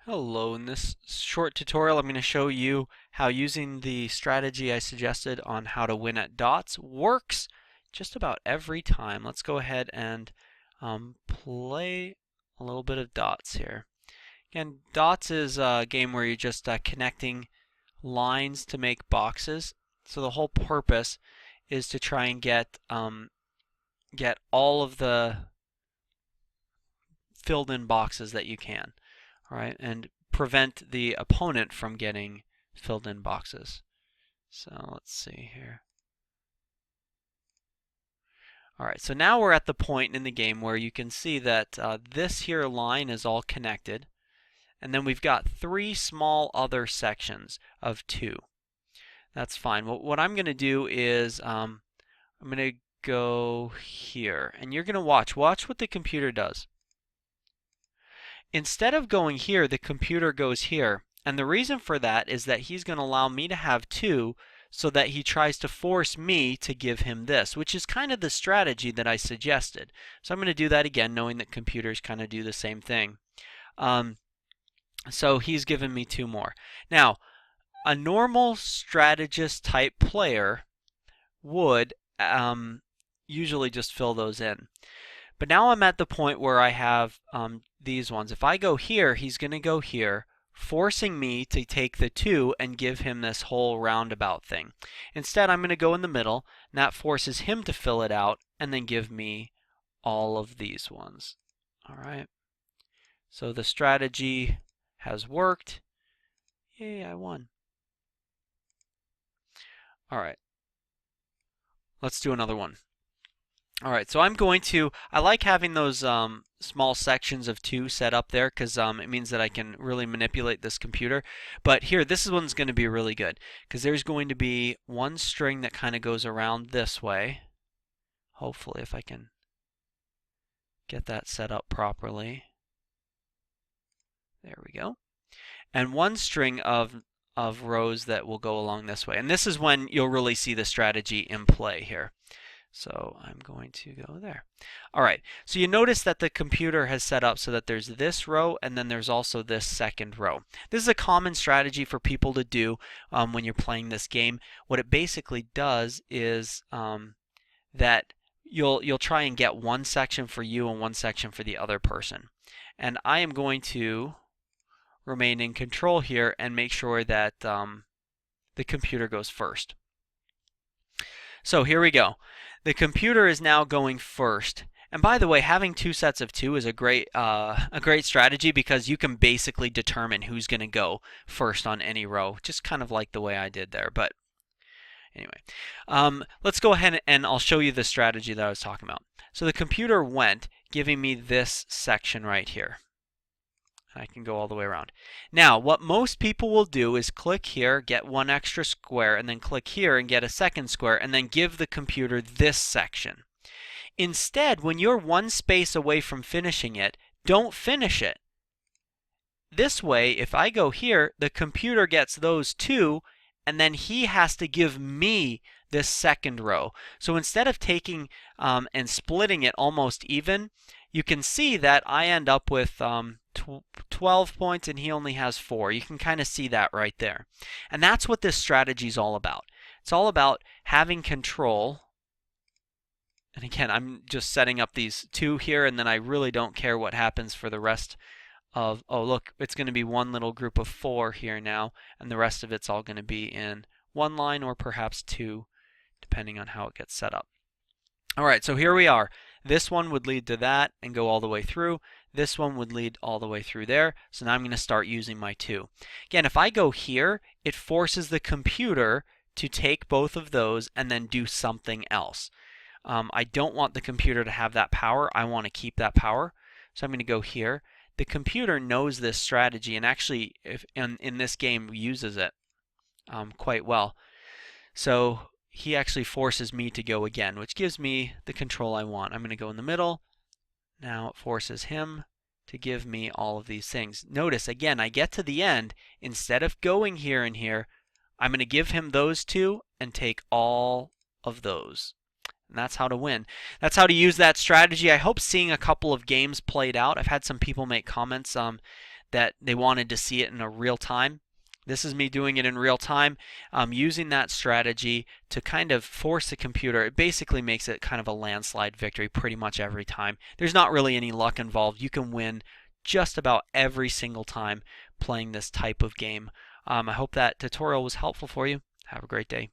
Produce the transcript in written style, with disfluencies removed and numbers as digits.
Hello, in this short tutorial I'm going to show you how using the strategy I suggested on how to win at dots works just about every time. Let's go ahead and play a little bit of dots here. Again, dots is a game where you're just connecting lines to make boxes. So the whole purpose is to try and get all of the filled in boxes that you can. All right, and prevent the opponent from getting filled in boxes. So let's see here. All right, so now we're at the point in the game where you can see that this here line is all connected, and then we've got three small other sections of two. That's fine. What I'm going to do is I'm going to go here, and you're going to watch what the computer does. Instead of going here, the computer goes here. And the reason for that is that he's going to allow me to have two so that he tries to force me to give him this, which is kind of the strategy that I suggested. So I'm going to do that again, knowing that computers kind of do the same thing. So he's given me two more. Now, a normal strategist type player would usually just fill those in. But now I'm at the point where I have these ones. If I go here, he's going to go here, forcing me to take the two and give him this whole roundabout thing. Instead, I'm going to go in the middle, and that forces him to fill it out and then give me all of these ones. All right. So the strategy has worked. Yay, I won. All right. Let's do another one. All right, so I like having those small sections of two set up there because it means that I can really manipulate this computer. But here, this one's going to be really good because there's going to be one string that kind of goes around this way. Hopefully, if I can get that set up properly. There we go. And one string of rows that will go along this way. And this is when you'll really see the strategy in play here. So I'm going to go there. All right, so you notice that the computer has set up so that there's this row and then there's also this second row. This is a common strategy for people to do when you're playing this game. What it basically does is that you'll try and get one section for you and one section for the other person. And I am going to remain in control here and make sure that the computer goes first. So here we go. The computer is now going first. And by the way, having two sets of two is a great strategy because you can basically determine who's going to go first on any row, just kind of like the way I did there. But anyway, let's go ahead and I'll show you the strategy that I was talking about. So the computer went, giving me this section right here. I can go all the way around. Now, what most people will do is click here, get one extra square, and then click here and get a second square, and then give the computer this section. Instead, when you're one space away from finishing it, don't finish it. This way, if I go here, the computer gets those two, and then he has to give me this second row. So instead of taking and splitting it almost even, you can see that I end up with 12 points and he only has 4. You can kind of see that right there. And that's what this strategy is all about. It's all about having control. And again, I'm just setting up these two here, and then I really don't care what happens for the rest of, oh look, it's going to be one little group of 4 here now, and the rest of it's all going to be in one line or perhaps two, depending on how it gets set up. All right, so here we are. This one would lead to that and go all the way through. This one would lead all the way through there. So now I'm going to start using my two. Again, if I go here, it forces the computer to take both of those and then do something else. I don't want the computer to have that power. I want to keep that power. So I'm going to go here. The computer knows this strategy and actually in this game uses it quite well. So he actually forces me to go again, which gives me the control I want. I'm going to go in the middle. Now it forces him to give me all of these things. Notice, again, I get to the end. Instead of going here and here, I'm going to give him those two and take all of those. And that's how to win. That's how to use that strategy. I hope seeing a couple of games played out. I've had some people make comments that they wanted to see it in a real time. This is me doing it in real time, using that strategy to kind of force the computer. It basically makes it kind of a landslide victory pretty much every time. There's not really any luck involved. You can win just about every single time playing this type of game. I hope that tutorial was helpful for you. Have a great day.